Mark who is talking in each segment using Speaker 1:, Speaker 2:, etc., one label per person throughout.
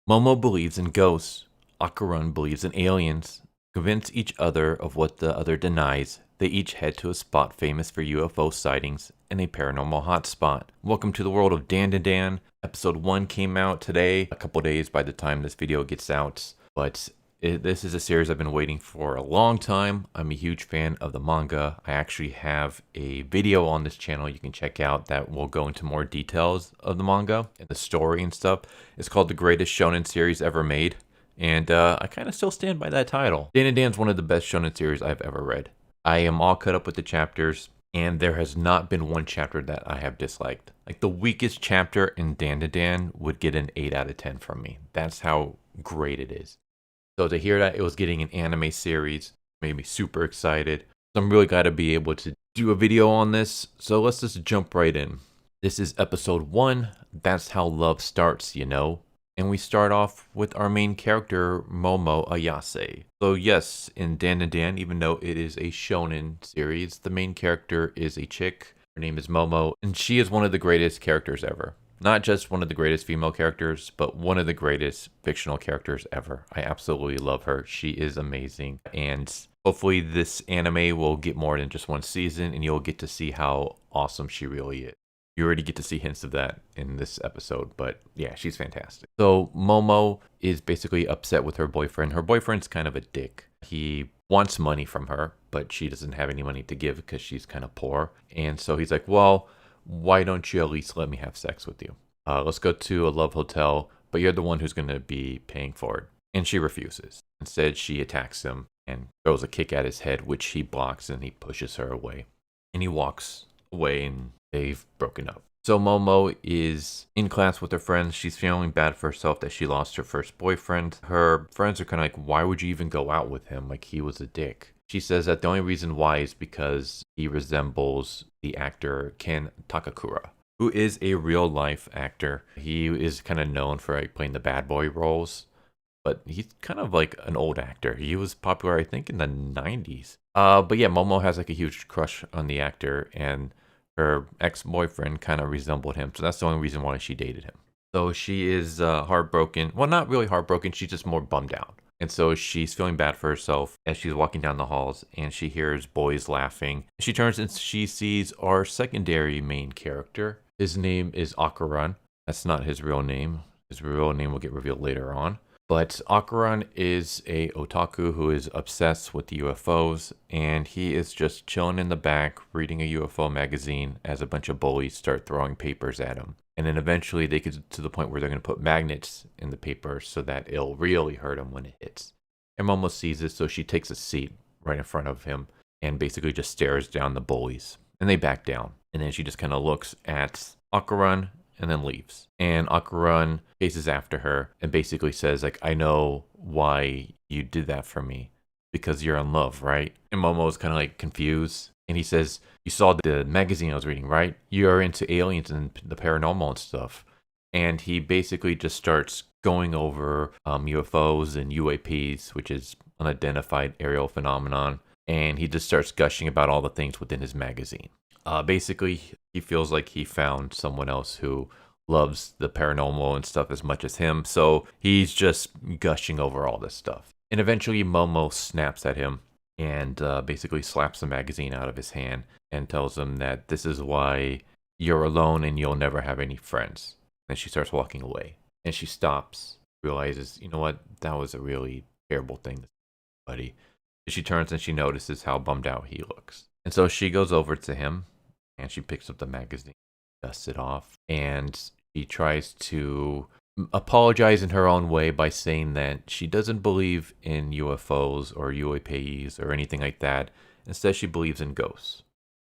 Speaker 1: Momo believes in ghosts. Okarun believes in aliens. Convince each other of what the other denies, they each head to a spot famous for UFO sightings and a paranormal hotspot. Welcome to the world of Dandadan. Episode 1 came out today, a couple days by the time this video gets out, but this is a series I've been waiting for a long time. I'm a huge fan of the manga. I actually have a video on this channel you can check out that will go into more details of the manga and the story and stuff. It's called The Greatest Shounen Series Ever Made, and I kind of still stand by that title. Dandadan's one of the best shounen series I've ever read. I am all cut up with the chapters, and there has not been one chapter that I have disliked. Like, the weakest chapter in Dandadan would get an 8 out of 10 from me. That's how great it is. So to hear that it was getting an anime series made me super excited. So I'm really glad to be able to do a video on this. So let's just jump right in. This is episode 1. That's how love starts, you know. And we start off with our main character, Momo Ayase. So yes, in Dandadan, even though it is a shonen series, the main character is a chick. Her name is Momo, and she is one of the greatest characters ever. Not just one of the greatest female characters, but one of the greatest fictional characters ever. I absolutely love her. She is amazing. And hopefully this anime will get more than just one season, and you'll get to see how awesome she really is. You already get to see hints of that in this episode, but yeah, she's fantastic. So Momo is basically upset with her boyfriend. Her boyfriend's kind of a dick. He wants money from her, but she doesn't have any money to give because she's kind of poor. And so he's like, well, why don't you at least let me have sex with you? Let's go to a love hotel, but you're the one who's going to be paying for it. And she refuses. Instead, she attacks him and throws a kick at his head, which he blocks, and he pushes her away. And he walks away, and they've broken up. So Momo is in class with her friends. She's feeling bad for herself that she lost her first boyfriend. Her friends are kind of like, why would you even go out with him? Like, he was a dick. She says that the only reason why is because he resembles the actor Ken Takakura, who is a real life actor. He is kind of known for like playing the bad boy roles, but he's kind of like an old actor. He was popular, I think, in the 90s. But yeah, Momo has like a huge crush on the actor, and her ex-boyfriend kind of resembled him. So that's the only reason why she dated him. So she is heartbroken. Well, not really heartbroken. She's just more bummed out. And so she's feeling bad for herself as she's walking down the halls, and she hears boys laughing. She turns and she sees our secondary main character. His name is Okarun. That's not his real name. His real name will get revealed later on. But Okarun is a otaku who is obsessed with UFOs, and he is just chilling in the back reading a UFO magazine as a bunch of bullies start throwing papers at him. And then eventually they get to the point where they're going to put magnets in the paper so that it'll really hurt him when it hits. And Momo sees this, so she takes a seat right in front of him and basically just stares down the bullies. And they back down. And then she just kind of looks at Okarun and then leaves. And Okarun chases after her and basically says, like, I know why you did that for me. Because you're in love, right? And Momo's kind of like confused. And he says, you saw the magazine I was reading, right? You're into aliens and the paranormal and stuff. And he basically just starts going over UFOs and UAPs, which is unidentified aerial phenomenon. And he just starts gushing about all the things within his magazine. Basically, he feels like he found someone else who loves the paranormal and stuff as much as him. So he's just gushing over all this stuff. And eventually Momo snaps at him and basically slaps the magazine out of his hand and tells him that this is why you're alone and you'll never have any friends. And she starts walking away. And she stops, realizes, you know what, that was a really terrible thing to say, buddy. She turns and she notices how bummed out he looks. And so she goes over to him and she picks up the magazine, dusts it off, and she tries to apologize in her own way by saying that she doesn't believe in UFOs or UAPs or anything like that. Instead, she believes in ghosts.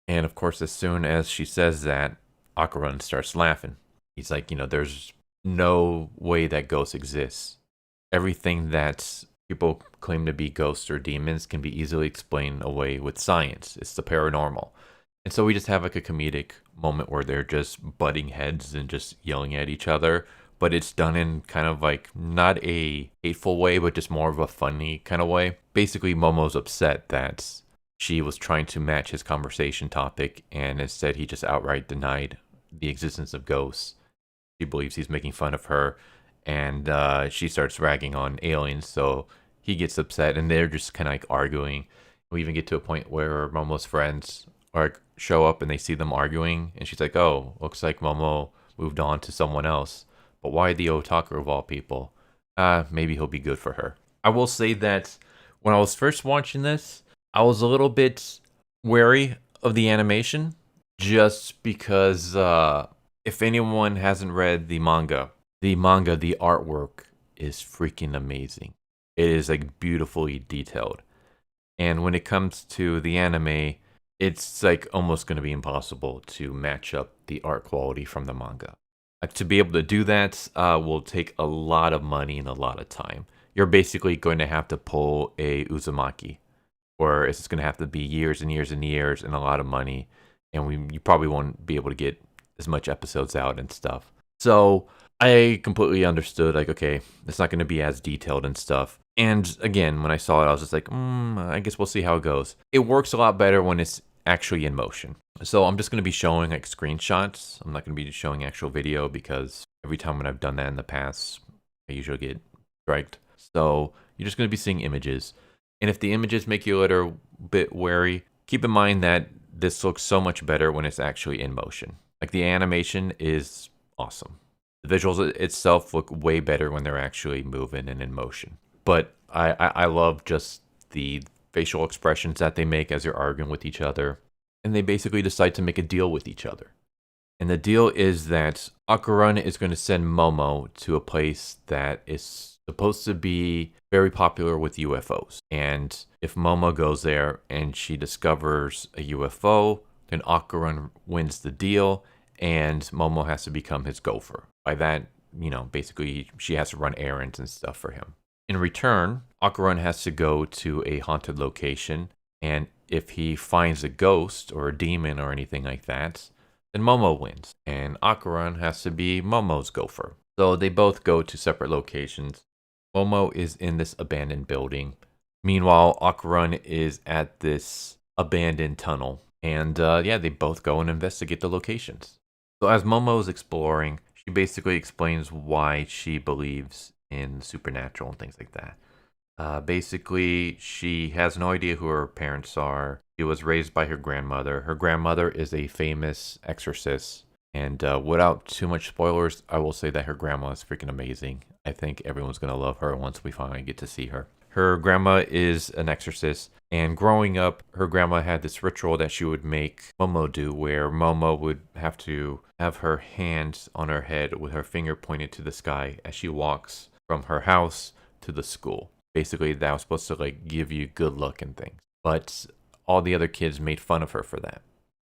Speaker 1: And of course, as soon as she says that, Okarun starts laughing. He's like, you know, there's no way that ghosts exist. Everything that people claim to be ghosts or demons can be easily explained away with science. It's the paranormal. And so we just have like a comedic moment where they're just butting heads and just yelling at each other. But it's done in kind of like not a hateful way, but just more of a funny kind of way. Basically, Momo's upset that she was trying to match his conversation topic, and instead he just outright denied the existence of ghosts. She believes he's making fun of her, and she starts ragging on aliens, so he gets upset, and they're just kind of like arguing. We even get to a point where Momo's friends show up and they see them arguing, and she's like, "Oh, looks like Momo moved on to someone else. But why the otaku of all people? Maybe he'll be good for her." I will say that when I was first watching this, I was a little bit wary of the animation, just because if anyone hasn't read the manga, the artwork is freaking amazing. It is like beautifully detailed. And when it comes to the anime, it's like almost going to be impossible to match up the art quality from the manga. To be able to do that will take a lot of money and a lot of time. You're basically going to have to pull a Uzumaki, or it's going to have to be years and years and years and a lot of money, and you probably won't be able to get as much episodes out and stuff. So I completely understood, like, okay, it's not going to be as detailed and stuff. And again, when I saw it, I was just like, I guess we'll see how it goes. It works a lot better when it's actually in motion. So I'm just going to be showing like screenshots. I'm not going to be showing actual video, because every time when I've done that in the past, I usually get striked. So you're just going to be seeing images. And if the images make you a little bit wary, keep in mind that this looks so much better when it's actually in motion. Like, the animation is awesome. The visuals itself look way better when they're actually moving and in motion. But I love just the facial expressions that they make as they're arguing with each other. And they basically decide to make a deal with each other. And the deal is that Okarun is going to send Momo to a place that is supposed to be very popular with UFOs. And if Momo goes there and she discovers a UFO, then Okarun wins the deal, and Momo has to become his gopher. By that, basically she has to run errands and stuff for him. In return, Okarun has to go to a haunted location, and if he finds a ghost or a demon or anything like that, then Momo wins, and Okarun has to be Momo's gopher. So they both go to separate locations. Momo is in this abandoned building. Meanwhile, Okarun is at this abandoned tunnel. And they both go and investigate the locations. So as Momo is exploring, she basically explains why she believes in supernatural and things like that. Basically, she has no idea who her parents are. She was raised by her grandmother. Her grandmother is a famous exorcist. And without too much spoilers, I will say that her grandma is freaking amazing. I think everyone's going to love her once we finally get to see her. Her grandma is an exorcist, and growing up, her grandma had this ritual that she would make Momo do, where Momo would have to have her hands on her head with her finger pointed to the sky as she walks from her house to the school. Basically, that was supposed to like give you good luck and things. But all the other kids made fun of her for that,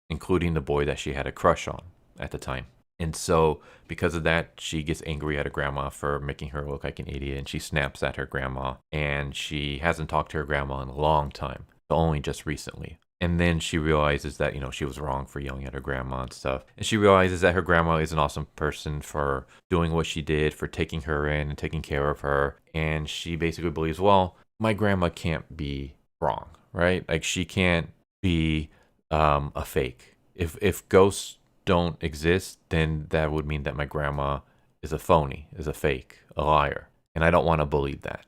Speaker 1: including the boy that she had a crush on at the time. And so, because of that, she gets angry at her grandma for making her look like an idiot, and she snaps at her grandma. And she hasn't talked to her grandma in a long time, only just recently. And then she realizes that, she was wrong for yelling at her grandma and stuff. And she realizes that her grandma is an awesome person for doing what she did, for taking her in and taking care of her. And she basically believes, well, my grandma can't be wrong, right? Like, she can't be a fake. If ghosts don't exist, then that would mean that my grandma is a phony, is a fake, a liar. And I don't want to believe that.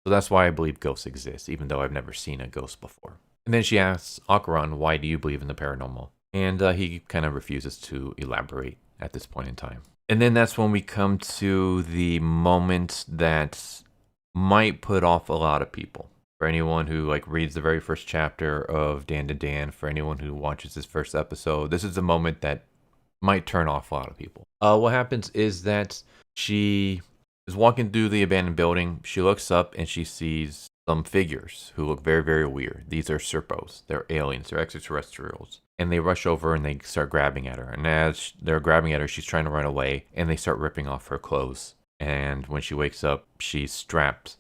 Speaker 1: So that's why I believe ghosts exist, even though I've never seen a ghost before. And then she asks Okarun, why do you believe in the paranormal? And he kind of refuses to elaborate at this point in time. And then that's when we come to the moment that might put off a lot of people. For anyone who reads the very first chapter of Dandadan, for anyone who watches this first episode, this is the moment that might turn off a lot of people. What happens is that she is walking through the abandoned building. She looks up and she sees some figures who look very, very weird. These are serpos. They're aliens. They're extraterrestrials. And they rush over and they start grabbing at her. And as they're grabbing at her, she's trying to run away. And they start ripping off her clothes. And when she wakes up, she's strapped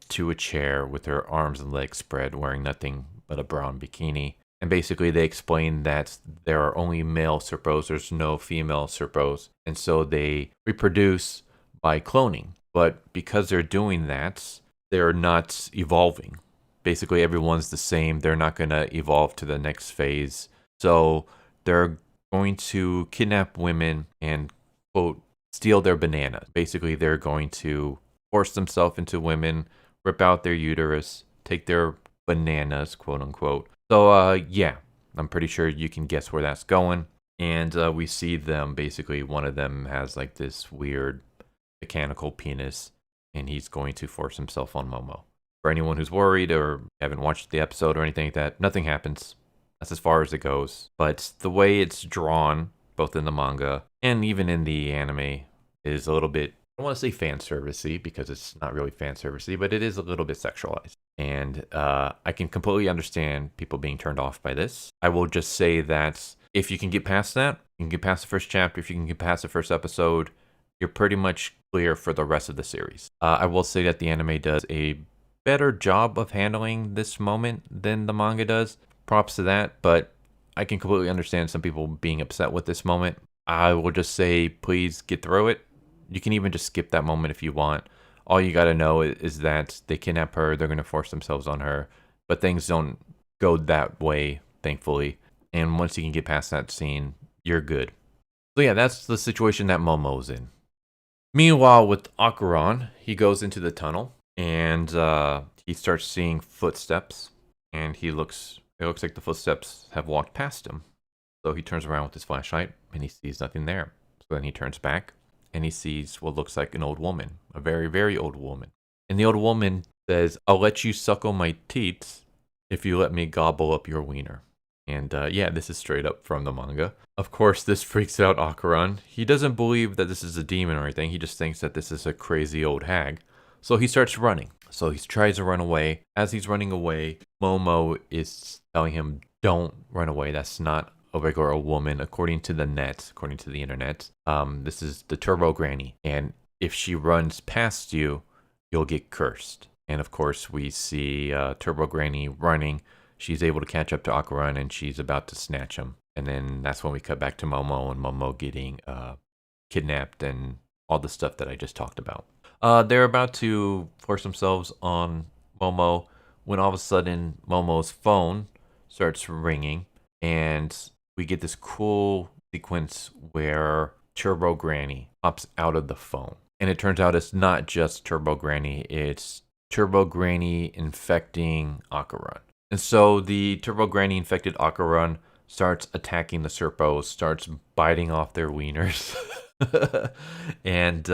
Speaker 1: to a chair with her arms and legs spread, wearing nothing but a brown bikini. And basically they explain that there are only male serpos, there's no female serpos, and so they reproduce by cloning. But because they're doing that, they're not evolving. Basically everyone's the same, they're not going to evolve to the next phase. So they're going to kidnap women and, quote, steal their banana. Basically, they're going to force themselves into women, rip out their uterus, take their bananas, quote unquote. So, yeah, I'm pretty sure you can guess where that's going. And we see them, basically, one of them has like this weird mechanical penis, and he's going to force himself on Momo. For anyone who's worried or haven't watched the episode or anything like that, nothing happens. That's as far as it goes. But the way it's drawn, both in the manga and even in the anime, is a little bit, I don't want to say fan servicey because it's not really fan servicey, but it is a little bit sexualized. And I can completely understand people being turned off by this. I will just say that if you can get past that, you can get past the first chapter, if you can get past the first episode, you're pretty much clear for the rest of the series. I will say that the anime does a better job of handling this moment than the manga does. Props to that, but I can completely understand some people being upset with this moment. I will just say, please get through it. You can even just skip that moment if you want. All you gotta know is that they kidnap her, they're gonna force themselves on her, but things don't go that way, thankfully. And once you can get past that scene, you're good. So yeah, that's the situation that Momo's in. Meanwhile, with Okarun, he goes into the tunnel and he starts seeing footsteps, and it looks like the footsteps have walked past him. So he turns around with his flashlight and he sees nothing there. So then he turns back and he sees what looks like an old woman, a very, very old woman. And the old woman says, "I'll let you suckle my teats if you let me gobble up your wiener." And yeah, this is straight up from the manga. Of course, this freaks out Okarun. He doesn't believe that this is a demon or anything. He just thinks that this is a crazy old hag. So he starts running. So he tries to run away. As he's running away, Momo is telling him, "Don't run away. That's not a regular woman." According to the net, according to the internet, this is the Turbo Granny. And if she runs past you, you'll get cursed. And of course, we see Turbo Granny running. She's able to catch up to Okarun, and she's about to snatch him. And then that's when we cut back to Momo, and Momo getting kidnapped and all the stuff that I just talked about. They're about to force themselves on Momo when all of a sudden Momo's phone starts ringing, and we get this cool sequence where Turbo Granny pops out of the phone. And it turns out it's not just Turbo Granny, it's Turbo Granny infecting Okarun. And so the Turbo Granny infected Okarun starts attacking the Serpos, starts biting off their wieners. And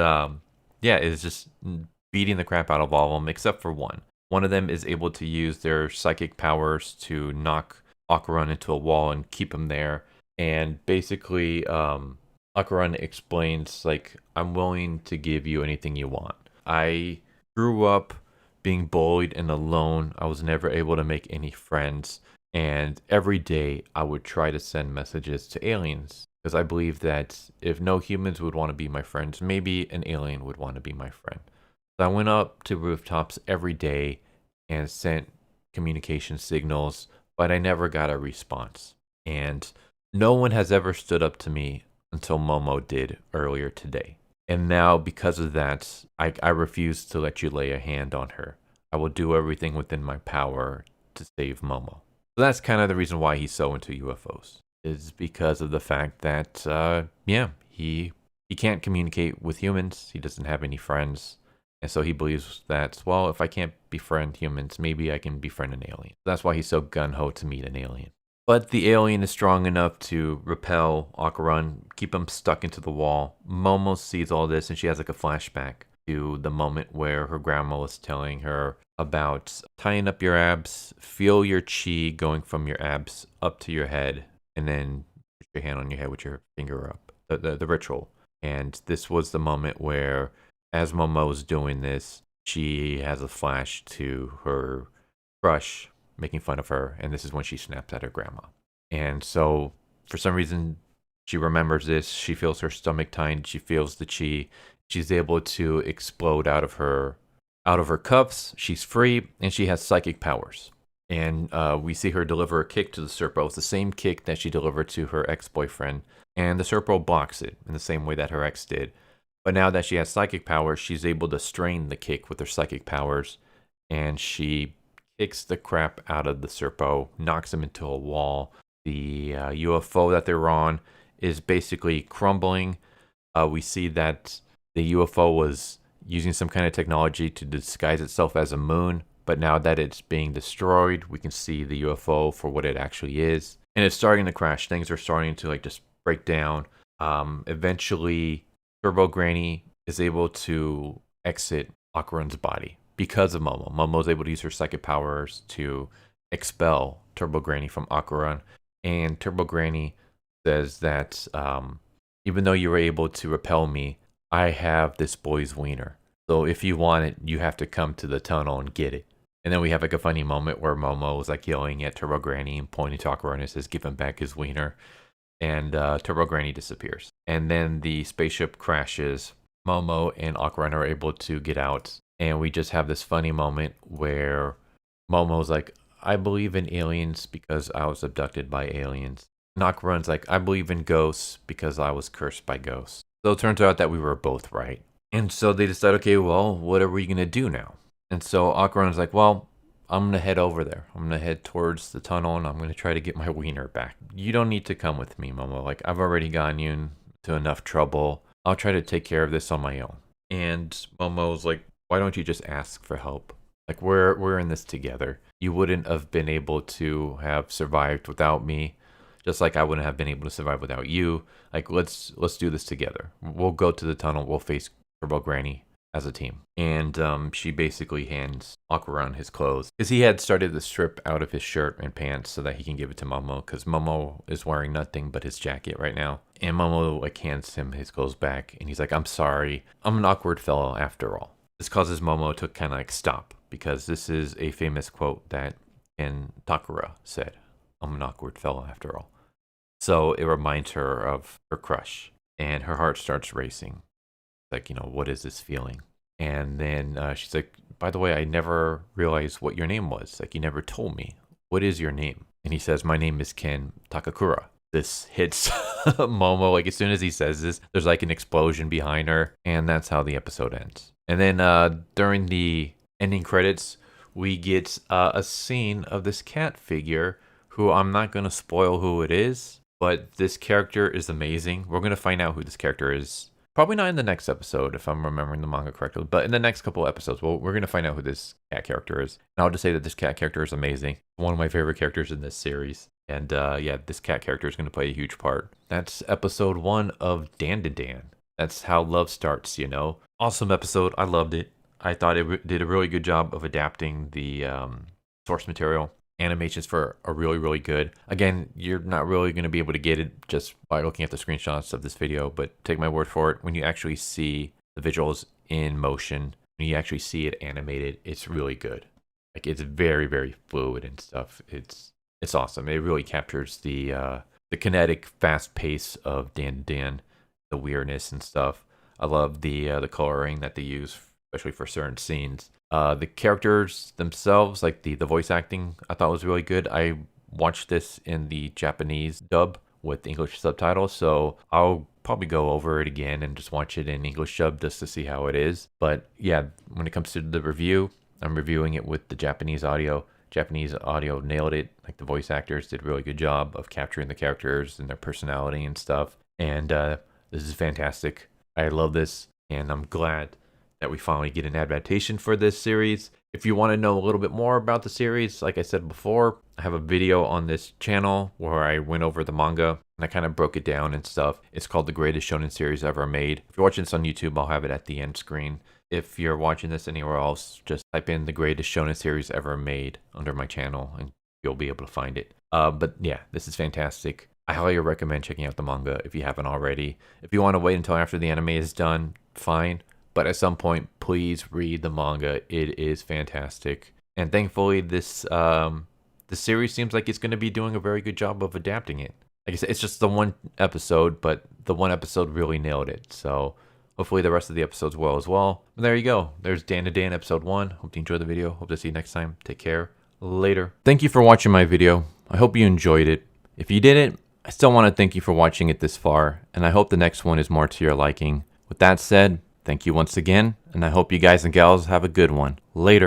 Speaker 1: yeah, it's just beating the crap out of all of them except for one. One of them is able to use their psychic powers to knock Okarun into a wall and keep him there. And basically, Okarun explains, like, "I'm willing to give you anything you want. I grew up being bullied and alone. I was never able to make any friends. And every day I would try to send messages to aliens because I believe that if no humans would want to be my friends, maybe an alien would want to be my friend. So I went up to rooftops every day and sent communication signals, but I never got a response. And no one has ever stood up to me until Momo did earlier today. And now, because of that, I refuse to let you lay a hand on her. I will do everything within my power to save Momo." So that's kind of the reason why he's so into UFOs, is because of the fact that, yeah, he can't communicate with humans. He doesn't have any friends. And so he believes that, well, if I can't befriend humans, maybe I can befriend an alien. That's why he's so gung-ho to meet an alien. But the alien is strong enough to repel Okarun, keep him stuck into the wall. Momo sees all this, and she has like a flashback to the moment where her grandma was telling her about tying up your abs, feel your chi going from your abs up to your head, and then put your hand on your head with your finger up. The ritual. And this was the moment where, as Momo is doing this, she has a flash to her crush making fun of her, and this is when she snaps at her grandma. And so, for some reason, she remembers this. She feels her stomach tighten. She feels the chi. She's able to explode out of her cuffs. She's free, and she has psychic powers. And we see her deliver a kick to the Serpo. It's the same kick that she delivered to her ex-boyfriend, and the Serpo blocks it in the same way that her ex did. But now that she has psychic powers, she's able to strain the kick with her psychic powers, and she kicks the crap out of the Serpo, knocks him into a wall. The UFO that they're on is basically crumbling. We see that the UFO was using some kind of technology to disguise itself as a moon, but now that it's being destroyed, we can see the UFO for what it actually is. And it's starting to crash. Things are starting to like just break down. Eventually, Turbo Granny is able to exit Okarun's body because of Momo. Momo is able to use her psychic powers to expel Turbo Granny from Okarun. And Turbo Granny says that even though you were able to repel me, I have this boy's wiener. So if you want it, you have to come to the tunnel and get it. And then we have like a funny moment where Momo is like yelling at Turbo Granny and pointing to Okarun and says, "Give him back his wiener." And Turbo Granny disappears. And then the spaceship crashes. Momo and Okarun are able to get out. And we just have this funny moment where Momo's like, "I believe in aliens because I was abducted by aliens." And Okarun's like, "I believe in ghosts because I was cursed by ghosts." So it turns out that we were both right. And so they decide, okay, well, what are we going to do now? And so Okarun's like, well, I'm going to head over there. I'm going to head towards the tunnel and I'm going to try to get my wiener back. You don't need to come with me, Momo. Like, I've already gotten you into enough trouble. I'll try to take care of this on my own. And Momo's like, why don't you just ask for help? Like, we're in this together. You wouldn't have been able to have survived without me. Just like I wouldn't have been able to survive without you. Like, let's do this together. We'll go to the tunnel. We'll face Turbo Granny as a team. And she basically hands Okarun his clothes. Because he had started to strip out of his shirt and pants so that he can give it to Momo. Because Momo is wearing nothing but his jacket right now. And Momo like hands him his clothes back. And he's like, I'm sorry. I'm an awkward fellow after all. This causes Momo to kind of like stop. Because this is a famous quote that Ken Takura said. I'm an awkward fellow after all. So it reminds her of her crush, and her heart starts racing. Like, what is this feeling? And then she's like, by the way, I never realized what your name was. Like, you never told me. What is your name? And he says, my name is Ken Takakura. This hits Momo. Like, as soon as he says this, there's like an explosion behind her, and that's how the episode ends. And then during the ending credits, we get a scene of this cat figure who I'm not going to spoil who it is. But this character is amazing. We're going to find out who this character is. Probably not in the next episode, if I'm remembering the manga correctly. But in the next couple episodes, we're going to find out who this cat character is. And I'll just say that this cat character is amazing. One of my favorite characters in this series. And yeah, this cat character is going to play a huge part. That's episode 1 of Dandadan. That's how love starts, Awesome episode. I loved it. I thought it did a really good job of adapting the source material. Animations for are really, really good. Again, you're not really going to be able to get it just by looking at the screenshots of this video, but take my word for it. When you actually see the visuals in motion, when you actually see it animated, it's really good. Like, it's very, very fluid and stuff. It's awesome. It really captures the kinetic, fast pace of Dandadan, the weirdness and stuff. I love the coloring that they use, especially for certain scenes. The characters themselves, like the voice acting, I thought was really good. I watched this in the Japanese dub with English subtitles, so I'll probably go over it again and just watch it in English dub just to see how it is. But yeah, when it comes to the review, I'm reviewing it with the Japanese audio. Japanese audio nailed it. Like, the voice actors did a really good job of capturing the characters and their personality and stuff. And this is fantastic. I love this, and I'm glad that we finally get an adaptation for this series. If you want to know a little bit more about the series, like I said before, I have a video on this channel where I went over the manga and I kind of broke it down and stuff. It's called The Greatest Shounen Series Ever Made. If you're watching this on YouTube, I'll have it at the end screen. If you're watching this anywhere else, just type in The Greatest Shounen Series Ever Made under my channel and you'll be able to find it. But yeah, this is fantastic. I highly recommend checking out the manga if you haven't already. If you want to wait until after the anime is done, fine. But at some point, please read the manga. It is fantastic. And thankfully, this series seems like it's going to be doing a very good job of adapting it. Like I said, it's just the one episode, but the one episode really nailed it. So hopefully the rest of the episodes will as well. And there you go. There's Dandadan episode 1. Hope you enjoyed the video. Hope to see you next time. Take care. Later. Thank you for watching my video. I hope you enjoyed it. If you didn't, I still want to thank you for watching it this far. And I hope the next one is more to your liking. With that said, thank you once again, and I hope you guys and gals have a good one. Later.